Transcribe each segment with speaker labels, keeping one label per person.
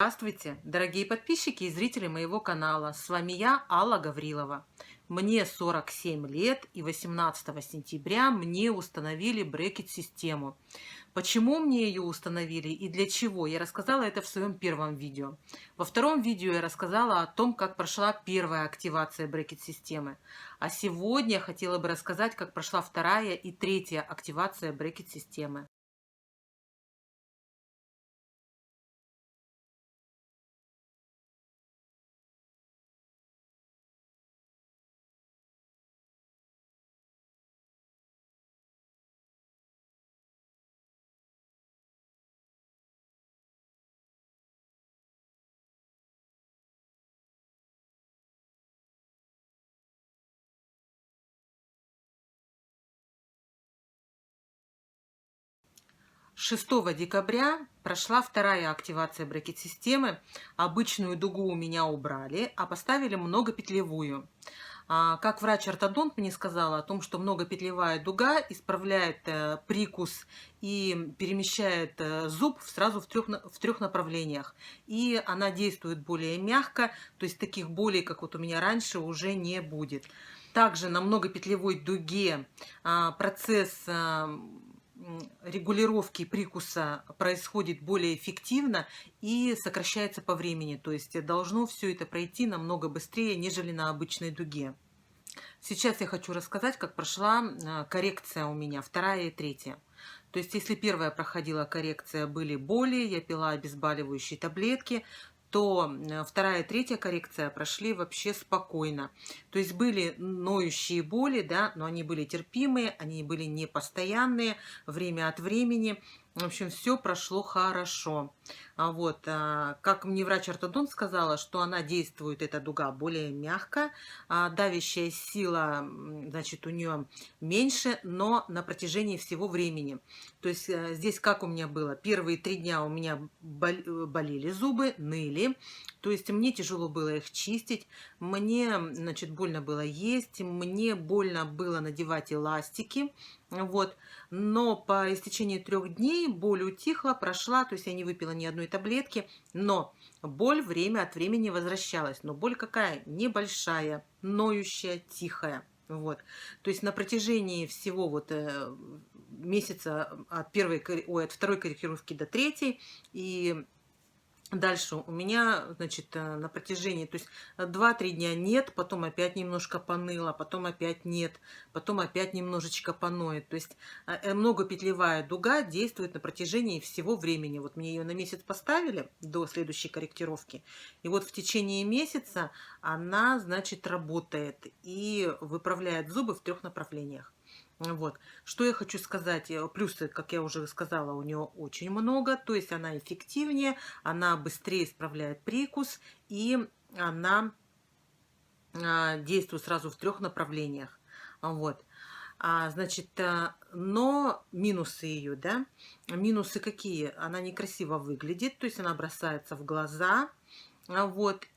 Speaker 1: Здравствуйте, дорогие подписчики и зрители моего канала. С вами я, Алла Гаврилова. Мне 47 лет, и 18 сентября мне установили брекет-систему. Почему мне ее установили и для чего, я рассказала это в своем первом видео. Во втором видео я рассказала о том, как прошла первая активация брекет-системы. А сегодня я хотела бы рассказать, как прошла вторая и третья активация брекет-системы. 6 декабря прошла вторая активация брекет-системы. Обычную дугу у меня убрали, а поставили многопетлевую. Как врач-ортодонт мне сказала о том, что многопетлевая дуга исправляет прикус и перемещает зуб сразу в трех направлениях. И она действует более мягко, то есть таких болей, как вот у меня раньше, уже не будет. Также на многопетлевой дуге процесс регулировки прикуса происходит более эффективно и сокращается по времени. То есть должно все это пройти намного быстрее, нежели на обычной дуге. Сейчас я хочу рассказать, как прошла коррекция у меня, вторая и третья. То есть, если первая проходила коррекция, были боли, я пила обезболивающие таблетки, то вторая и третья коррекция прошли вообще спокойно. То есть были ноющие боли, да, но они были терпимые, они были не постоянные, время от времени. В общем, все прошло хорошо. Как мне врач-ортодонт сказала, что она действует, эта дуга, более мягко, давящая сила, значит, у нее меньше, но на протяжении всего времени. То есть здесь как у меня было? Первые 3 дня у меня болели зубы, ныли, то есть мне тяжело было их чистить, мне, значит, больно было есть, мне больно было надевать эластики, вот. Но по истечении 3 дней боль утихла, прошла, то есть я не выпила ни одной таблетки, но боль время от времени возвращалась. Но боль какая? Небольшая, ноющая, тихая. Вот. То есть на протяжении всего месяца от второй корректировки до третьей и дальше у меня, значит, на протяжении, то есть 2-3 дня нет, потом опять немножко поныло, потом опять нет, потом опять немножечко поноет. То есть многопетлевая дуга действует на протяжении всего времени. Вот мне ее на месяц поставили до следующей корректировки, и вот в течение месяца она, значит, работает и выправляет зубы в 3 направлениях. Вот. Что я хочу сказать, плюсы, как я уже сказала, у нее очень много, то есть она эффективнее, она быстрее исправляет прикус, и она действует сразу в 3 направлениях. Вот. Значит, но минусы ее, да, минусы какие? Она некрасиво выглядит, то есть она бросается в глаза,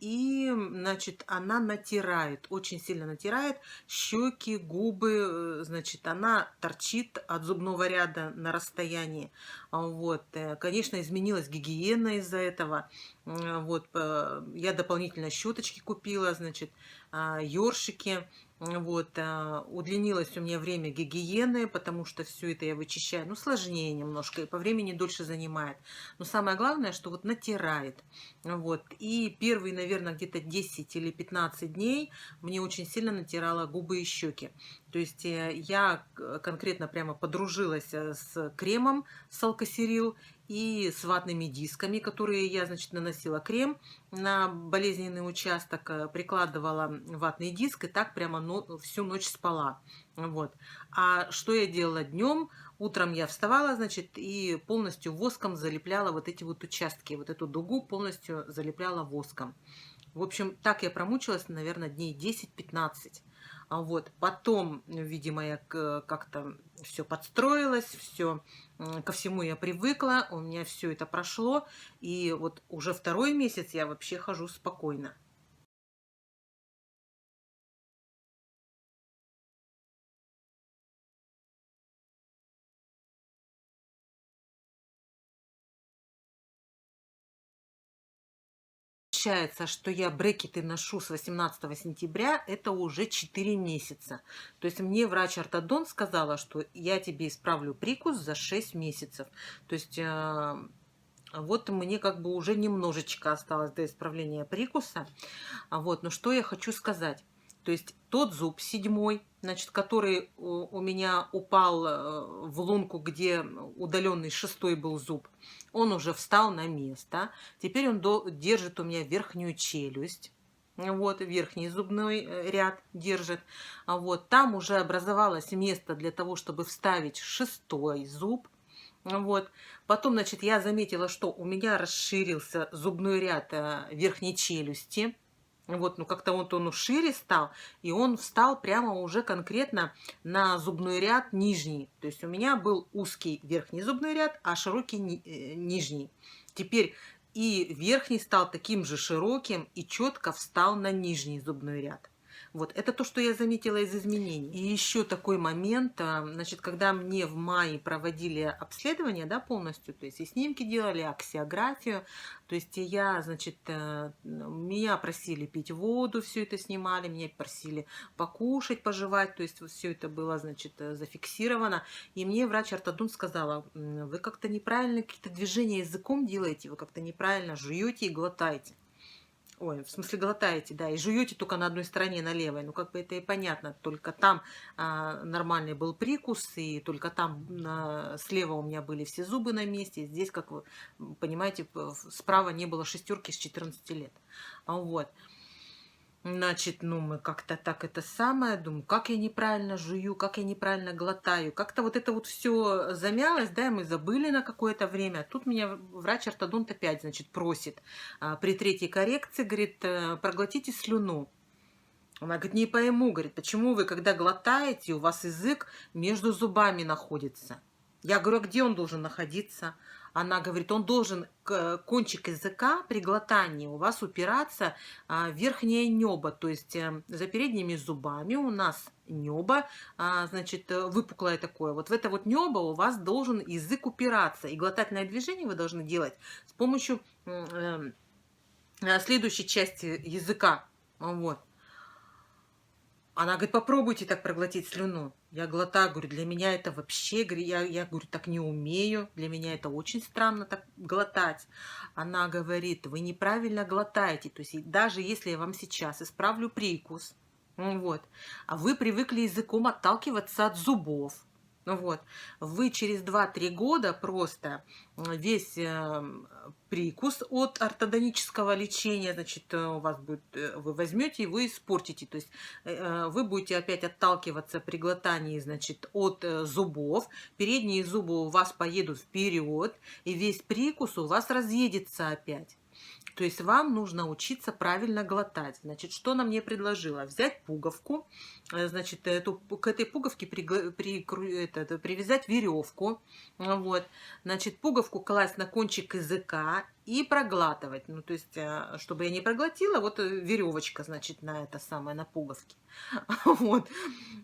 Speaker 1: и, значит, она натирает, очень сильно натирает щеки, губы, значит, она торчит от зубного ряда на расстоянии. Конечно, изменилась гигиена из-за этого. Я дополнительно щеточки купила, значит, ёршики. Удлинилось у меня время гигиены, потому что все это я вычищаю, ну, сложнее немножко, и по времени дольше занимает. Но самое главное, что вот натирает. И первые, наверное, где-то 10 или 15 дней мне очень сильно натирала губы и щеки. То есть я конкретно прямо подружилась с кремом Салкосерил и с ватными дисками, которые я, значит, наносила крем на болезненный участок, прикладывала ватный диск и так прямо всю ночь спала. Вот. А что я делала днем? Утром я вставала, значит, и полностью воском залепляла вот эти вот участки, вот эту дугу полностью залепляла воском. В общем, так я промучилась, наверное, дней 10-15. Потом, видимо, я как-то все подстроилась, все, ко всему я привыкла, у меня все это прошло, и вот уже второй месяц я вообще хожу спокойно. получается, что я брекеты ношу с 18 сентября, это уже 4 месяца. То есть мне врач-ортодонт сказала, что я тебе исправлю прикус за 6 месяцев. То есть вот мне как бы уже немножечко осталось до исправления прикуса. Вот, но что я хочу сказать. То есть тот зуб седьмой, значит, который у меня упал в лунку, где удаленный шестой был зуб, он уже встал на место. Теперь он держит у меня верхнюю челюсть. Вот, верхний зубной ряд держит. Вот, там уже образовалось место для того, чтобы вставить шестой зуб. Вот. Потом, значит, я заметила, что у меня расширился зубной ряд верхней челюсти. Вот, ну как-то вот он шире стал, и он встал прямо уже конкретно на зубной ряд нижний. То есть у меня был узкий верхний зубной ряд, а широкий нижний. Теперь и верхний стал таким же широким и четко встал на нижний зубной ряд. Вот, это то, что я заметила из изменений. И еще такой момент, значит, когда мне в мае проводили обследование, да, полностью, то есть и снимки делали, аксиографию, то есть я, значит, меня просили пить воду, все это снимали, меня просили покушать, пожевать, то есть все это было, значит, зафиксировано. И мне врач-ортодонт сказала: вы как-то неправильно какие-то движения языком делаете, вы как-то неправильно жуете и глотаете. Ой, в смысле глотаете, да, и жуете только на одной стороне, на левой. Ну, как бы это и понятно. Только там нормальный был прикус, и только там слева у меня были все зубы на месте. Здесь, как вы понимаете, справа не было шестерки с 14 лет. Вот. Значит, ну, мы как-то так это самое, думаю, как я неправильно жую, как я неправильно глотаю. Как-то вот это вот все замялось, да, и мы забыли на какое-то время. Тут меня врач-ортодонт опять, значит, просит при третьей коррекции, говорит, проглотите слюну. Она говорит, не пойму, говорит, почему вы, когда глотаете, у вас язык между зубами находится. Я говорю, а где он должен находиться? Она говорит, он должен, кончик языка при глотании у вас упираться в верхнее небо, то есть за передними зубами у нас небо, значит, выпуклое такое. Вот в это вот небо у вас должен язык упираться, и глотательное движение вы должны делать с помощью следующей части языка. Вот. Она говорит, попробуйте так проглотить слюну. Я глотаю, говорю, для меня это вообще, я говорю, так не умею, для меня это очень странно так глотать. Она говорит, вы неправильно глотаете, то есть даже если я вам сейчас исправлю прикус, вот, а вы привыкли языком отталкиваться от зубов, вот, вы через 2-3 года просто весь прикус от ортодонического лечения, значит, у вас будет, вы возьмете и вы испортите. То есть вы будете опять отталкиваться при глотании, значит, от зубов. Передние зубы у вас поедут вперед, и весь прикус у вас разъедется опять. То есть вам нужно учиться правильно глотать. Значит, что она мне предложила? Взять пуговку, значит, к этой пуговке привязать веревку, вот, значит, пуговку класть на кончик языка и проглатывать. Ну, то есть, чтобы я не проглотила, вот веревочка, значит, на это самое, на пуговке. Вот.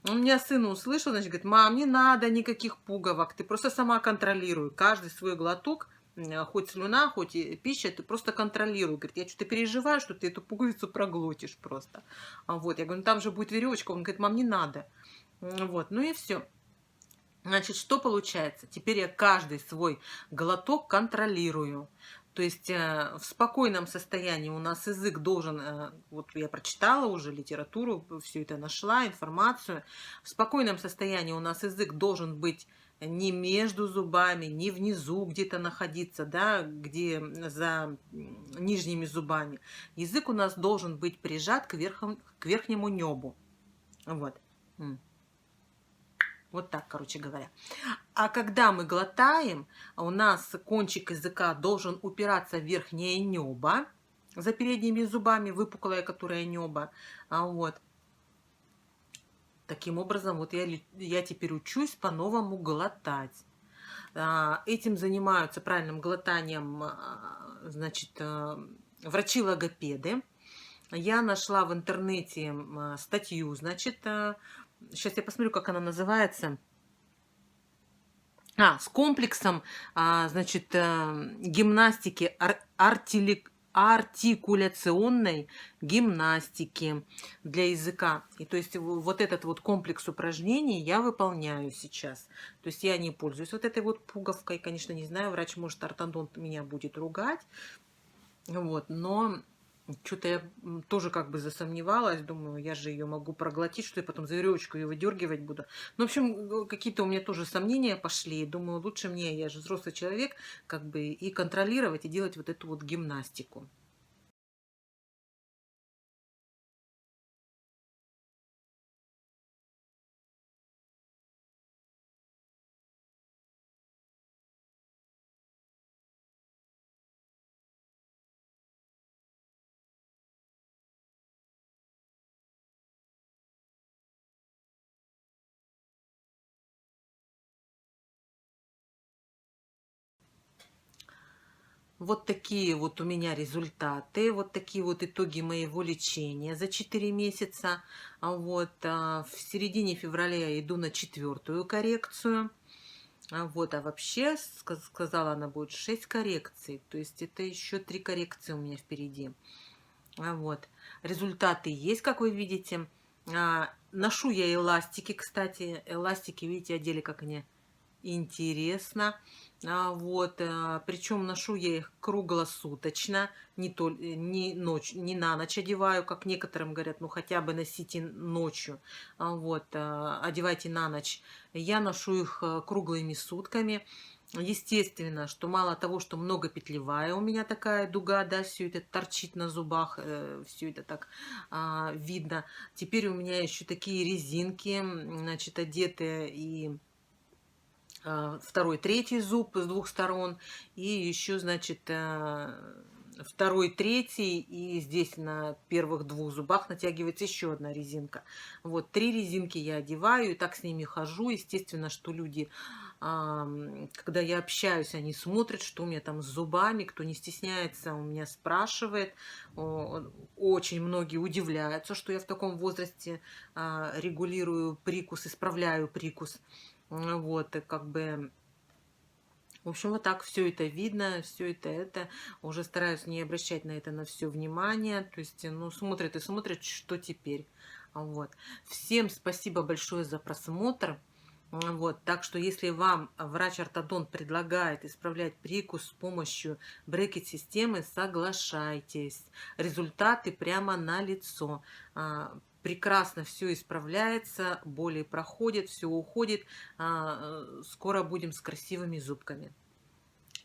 Speaker 1: У меня сын услышал, значит, говорит, мам, не надо никаких пуговок, ты просто сама контролируй каждый свой глоток, хоть слюна, хоть и пища, ты просто контролируй. Говорит, я что-то переживаю, что ты эту пуговицу проглотишь просто. Вот, я говорю, ну там же будет веревочка. Он говорит, мам, не надо. Вот, ну и все. Значит, что получается? Теперь я каждый свой глоток контролирую. То есть в спокойном состоянии у нас язык должен, вот я прочитала уже литературу, все это нашла, информацию. В спокойном состоянии у нас язык должен быть не между зубами, не внизу где-то находиться, да, где за нижними зубами. Язык у нас должен быть прижат к верхнему небу. Вот. Вот так, короче говоря. А когда мы глотаем, у нас кончик языка должен упираться в верхнее небо, за передними зубами, выпуклое, которое небо. Вот. Таким образом, вот я теперь учусь по-новому глотать. Этим занимаются правильным глотанием, значит, врачи-логопеды. Я нашла в интернете статью, значит, сейчас я посмотрю, как она называется. С комплексом, значит, гимнастики артикуляционной гимнастики для языка. И то есть вот этот вот комплекс упражнений я выполняю сейчас. То есть я не пользуюсь вот этой вот пуговкой. Конечно, не знаю, врач, может, ортодонт меня будет ругать. Вот, но что-то я тоже как бы засомневалась, думаю, я же ее могу проглотить, что я потом за веревочку ее выдергивать буду. Ну, в общем, какие-то у меня тоже сомнения пошли. Думаю, лучше мне, я же взрослый человек, как бы и контролировать, и делать вот эту вот гимнастику. Вот такие вот у меня результаты, вот такие вот итоги моего лечения за 4 месяца. В середине февраля я иду на четвертую коррекцию. А вообще, сказала она, будет 6 коррекций. То есть это еще 3 коррекции у меня впереди. Вот. Результаты есть, как вы видите. Ношу я эластики, кстати. Эластики, видите, одели, как они интересно. Причем ношу я их круглосуточно, не, ночь, не на ночь одеваю, как некоторым говорят, ну хотя бы носите ночью, одевайте на ночь. Я ношу их круглыми сутками. Естественно, что мало того, что многопетлевая у меня такая дуга, да, все это торчит на зубах, все это так видно. Теперь у меня еще такие резинки, значит, одетые и второй, третий зуб с двух сторон, и еще, значит, второй, третий, и здесь на первых двух зубах натягивается еще одна резинка. Вот, 3 резинки я одеваю, и так с ними хожу. Естественно, что люди, когда я общаюсь, они смотрят, что у меня там с зубами, кто не стесняется, у меня спрашивает. Очень многие удивляются, что я в таком возрасте регулирую прикус, исправляю прикус. И как бы, в общем, вот так все это видно, все это, уже стараюсь не обращать на это на все внимание, то есть, ну, смотрят и смотрят, что теперь. Вот. Всем спасибо большое за просмотр. Так что если вам врач-ортодонт предлагает исправлять прикус с помощью брекет-системы, соглашайтесь. Результаты прямо на лицо. Прекрасно все исправляется, боли проходят, все уходит. Скоро будем с красивыми зубками.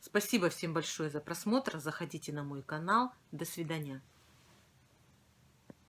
Speaker 1: Спасибо всем большое за просмотр. Заходите на мой канал. До свидания.